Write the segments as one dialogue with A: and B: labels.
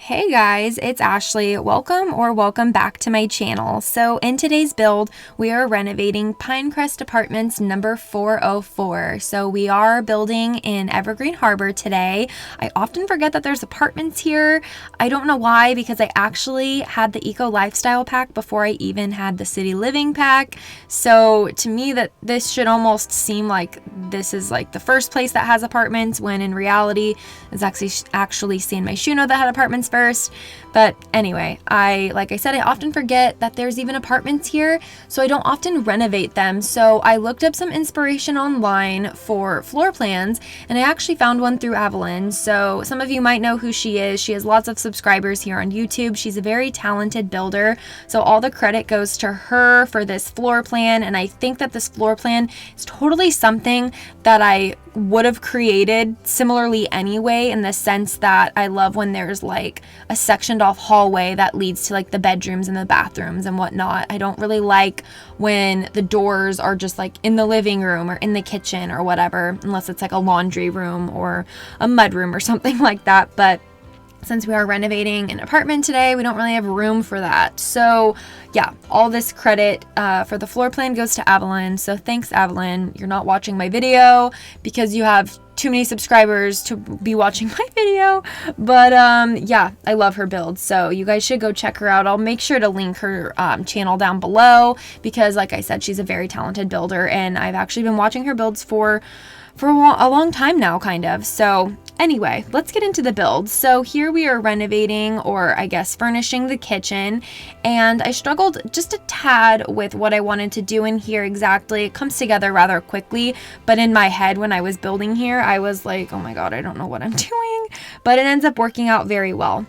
A: Hey guys, it's Ashley. Welcome back to my channel. So in today's build, we are renovating Pinecrest Apartments number 404. So we are building in Evergreen Harbor today. I often forget that there's apartments here. I don't know why, because I actually had the Eco Lifestyle pack before I even had the City Living pack. So to me, that this should almost seem like this is like the first place that has apartments, when in reality, it's actually San Myshuno that had apartments first. But anyway, like I said, I often forget that there's even apartments here, so I don't often renovate them. So I looked up some inspiration online for floor plans, and I actually found one through Evelyn. So some of you might know who she is. She has lots of subscribers here on YouTube. She's a very talented builder, so all the credit goes to her for this floor plan. And I think that this floor plan is totally something that I would have created similarly anyway, in the sense that I love when there's like a sectioned off hallway that leads to like the bedrooms and the bathrooms and whatnot. I don't really like when the doors are just like in the living room or in the kitchen or whatever, unless it's like a laundry room or a mud room or something like that. But since we are renovating an apartment today, we don't really have room for that. So yeah, all this credit for the floor plan goes to Evelyn. So thanks, Evelyn. You're not watching my video because you have too many subscribers to be watching my video. But yeah, I love her build. So you guys should go check her out. I'll make sure to link her channel down below, because like I said, she's a very talented builder, and I've actually been watching her builds for a long time now, kind of. So anyway, let's get into the build. So here we are renovating, or I guess furnishing, the kitchen, and I struggled just a tad with what I wanted to do in here exactly. It comes together rather quickly, but in my head when I was building here, I was like, oh my god, I don't know what I'm doing, but it ends up working out very well.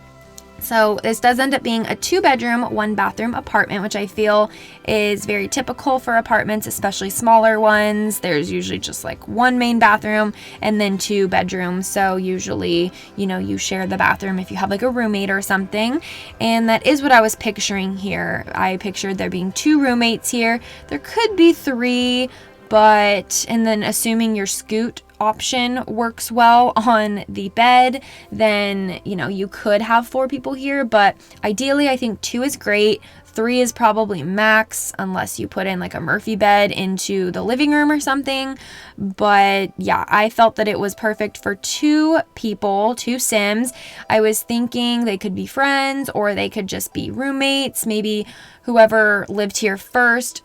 A: So this does end up being a 2-bedroom, 1-bathroom apartment, which I feel is very typical for apartments, especially smaller ones. There's usually just like 1 main bathroom and then 2 bedrooms. So usually, you share the bathroom if you have like a roommate or something. And that is what I was picturing here. I pictured there being 2 roommates here. There could be 3, and then assuming your scoot option works well on the bed, then you could have 4 people here, but ideally I think 2 is great. 3 is probably max, unless you put in like a Murphy bed into the living room or something. But yeah, I felt that it was perfect for 2 people, 2 Sims. I was thinking they could be friends, or they could just be roommates. Maybe whoever lived here first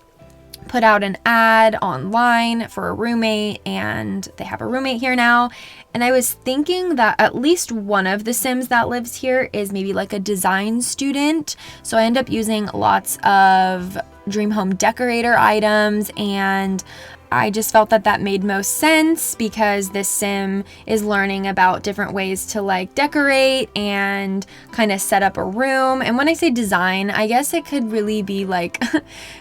A: put out an ad online for a roommate, and they have a roommate here now. And I was thinking that at least one of the Sims that lives here is maybe like a design student. So I end up using lots of Dream Home Decorator items, and I just felt that that made most sense, because this Sim is learning about different ways to like decorate and kind of set up a room. And when I say design, I guess it could really be like,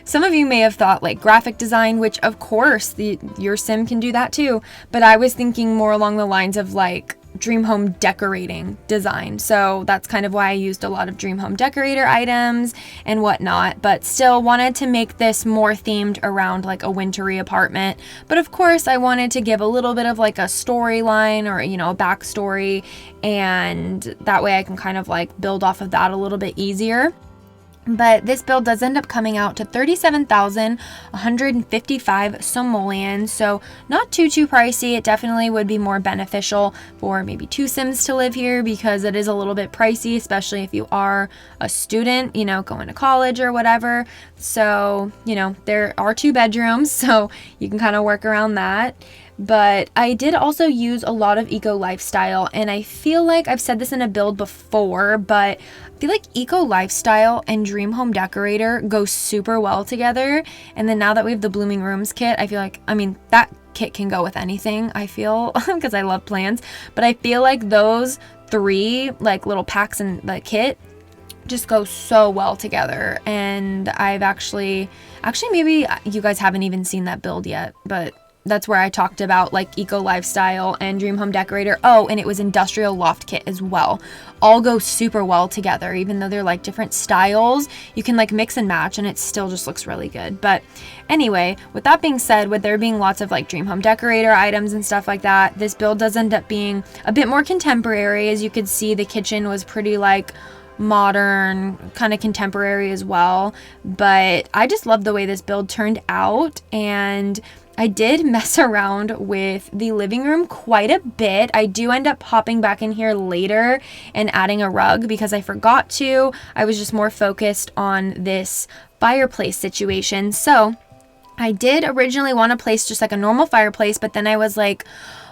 A: some of you may have thought like graphic design, which of course your Sim can do that too. But I was thinking more along the lines of like Dream Home decorating design. So that's kind of why I used a lot of Dream Home Decorator items and whatnot, but still wanted to make this more themed around like a wintry apartment. But of course I wanted to give a little bit of like a storyline, or a backstory, and that way I can kind of like build off of that a little bit easier. But this build does end up coming out to 37,155 simoleons, so not too pricey. It definitely would be more beneficial for maybe 2 Sims to live here, because it is a little bit pricey, especially if you are a student, going to college or whatever. So, there are 2 bedrooms, so you can kind of work around that. But I did also use a lot of Eco Lifestyle, and I feel like I've said this in a build before, but I feel like Eco Lifestyle and Dream Home Decorator go super well together. And then now that we have the Blooming Rooms kit, I feel like, that kit can go with anything, I feel, because I love plants. But I feel like those 3 like little packs in the kit just go so well together. And I've actually maybe you guys haven't even seen that build yet, but that's where I talked about like Eco Lifestyle and Dream Home Decorator. Oh, and it was Industrial Loft Kit as well. All go super well together, even though they're like different styles. You can like mix and match and it still just looks really good. But anyway, with that being said, with there being lots of like Dream Home Decorator items and stuff like that, this build does end up being a bit more contemporary. As you could see, the kitchen was pretty like modern, kind of contemporary as well. But I just love the way this build turned out, and I did mess around with the living room quite a bit. I do end up hopping back in here later and adding a rug because I forgot to. I was just more focused on this fireplace situation. So I did originally want to place just like a normal fireplace, but then I was like,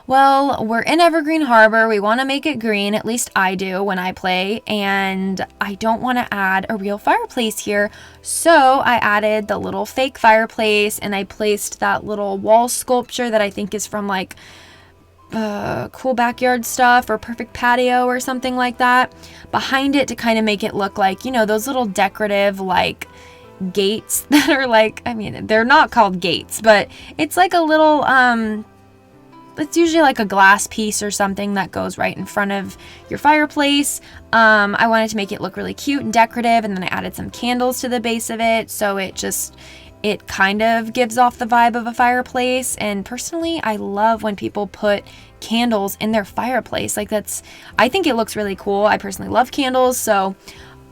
A: well, we're in Evergreen Harbor. We want to make it green. At least I do when I play. And I don't want to add a real fireplace here. So I added the little fake fireplace, and I placed that little wall sculpture that I think is from like Cool Backyard Stuff or Perfect Patio or something like that behind it to kind of make it look like, you know, those little decorative like gates that are like, I mean, they're not called gates, but it's like a little it's usually like a glass piece or something that goes right in front of your fireplace. I wanted to make it look really cute and decorative, and then I added some candles to the base of it, so it kind of gives off the vibe of a fireplace. And personally, I love when people put candles in their fireplace. Like I think it looks really cool. I personally love candles, so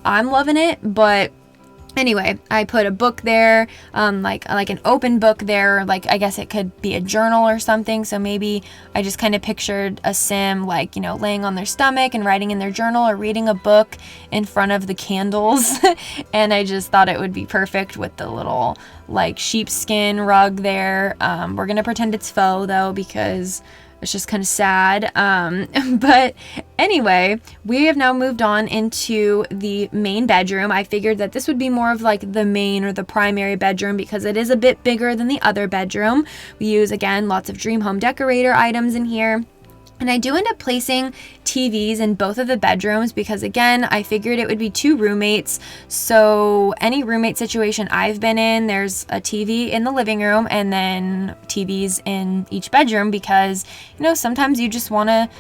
A: I'm loving it. But anyway, I put a book there, like an open book there, like I guess it could be a journal or something. So maybe I just kind of pictured a sim like, you know, laying on their stomach and writing in their journal or reading a book in front of the candles. And I just thought it would be perfect with the little like sheepskin rug there. We're gonna pretend it's faux though, because it's just kind of sad. But anyway, we have now moved on into the main bedroom. I figured that this would be more of like the main or the primary bedroom because it is a bit bigger than the other bedroom. We use, again, lots of Dream Home Decorator items in here. And I do end up placing TVs in both of the bedrooms because, again, I figured it would be 2 roommates. So any roommate situation I've been in, there's a TV in the living room and then TVs in each bedroom because, you know, sometimes you just want to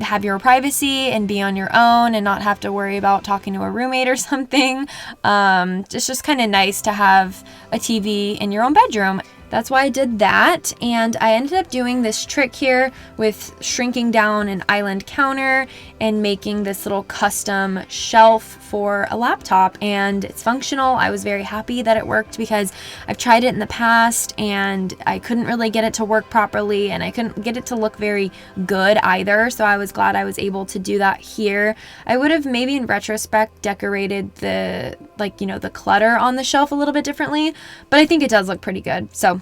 A: have your privacy and be on your own and not have to worry about talking to a roommate or something. It's just kind of nice to have a TV in your own bedroom. That's why I did that, and I ended up doing this trick here with shrinking down an island counter and making this little custom shelf for a laptop, and it's functional. I was very happy that it worked because I've tried it in the past and I couldn't really get it to work properly, and I couldn't get it to look very good either, so I was glad I was able to do that here. I would have maybe in retrospect decorated the, like, you know, the clutter on the shelf a little bit differently, but I think it does look pretty good. So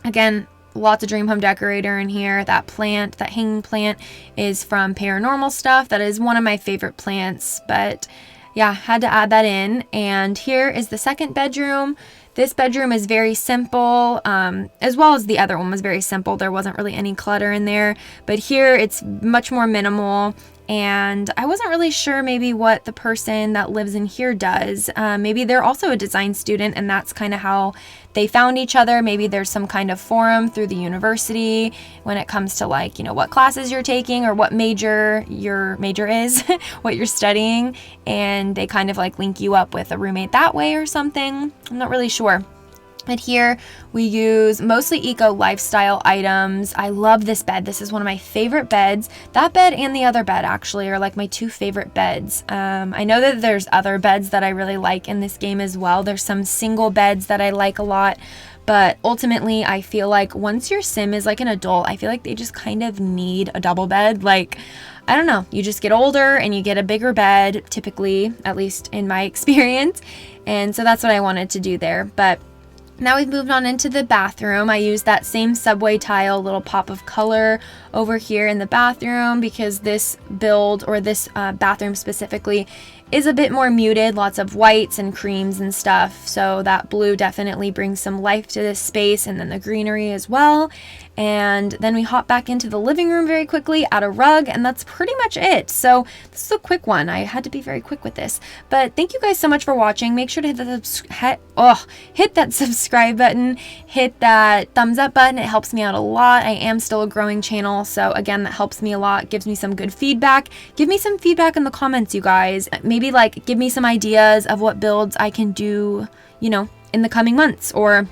A: again, lots of Dream Home Decorator in here. That plant, that hanging plant, is from Paranormal Stuff. That is one of my favorite plants, but yeah, had to add that in. And here is the second bedroom. This bedroom is very simple, as well as the other one was very simple. There wasn't really any clutter in there, but here it's much more minimal. And I wasn't really sure maybe what the person that lives in here does. Maybe they're also a design student and that's kind of how they found each other. Maybe there's some kind of forum through the university when it comes to, like, you know, what classes you're taking or what major your major is, what you're studying. And they kind of like link you up with a roommate that way or something. I'm not really sure. But here we use mostly eco lifestyle items. I love this bed. This is one of my favorite beds. That bed and the other bed actually are like my 2 favorite beds. I know that there's other beds that I really like in this game as well. There's some single beds that I like a lot. But ultimately, I feel like once your sim is like an adult, I feel like they just kind of need a double bed. Like, I don't know, you just get older and you get a bigger bed, typically, at least in my experience. And so that's what I wanted to do there. But now we've moved on into the bathroom. I used that same subway tile, little pop of color over here in the bathroom because this build, or this bathroom specifically, is a bit more muted, lots of whites and creams and stuff. So that blue definitely brings some life to this space, and then the greenery as well. and then we hop back into the living room very quickly, add a rug, and that's pretty much it. So this is a quick one. I had to be very quick with this, but thank you guys so much for watching. Make sure to hit that subscribe button, hit that thumbs up button. It helps me out a lot. I am still a growing channel, so again, that helps me a lot, gives me some good feedback. Give me some feedback in the comments, you guys. Maybe like give me some ideas of what builds I can do, you know, in the coming months, or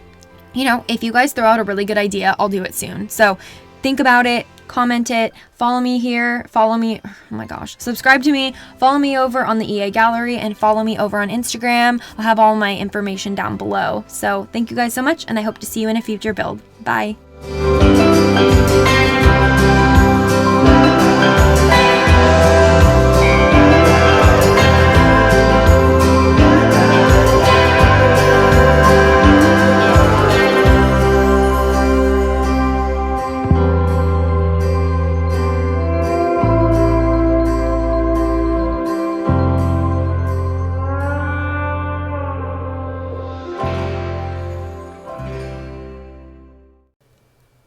A: you know, if you guys throw out a really good idea, I'll do it soon. So think about it, comment it, follow me here, oh my gosh, subscribe to me, follow me over on the EA Gallery, and follow me over on Instagram. I'll have all my information down below. So thank you guys so much, and I hope to see you in a future build. Bye.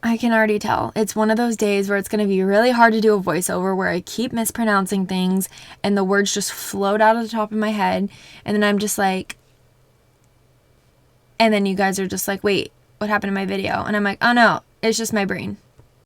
A: I can already tell. It's one of those days where it's going to be really hard to do a voiceover, where I keep mispronouncing things and the words just float out of the top of my head. And then I'm just like, and then you guys are just like, wait, what happened to my video? And I'm like, oh no, it's just my brain.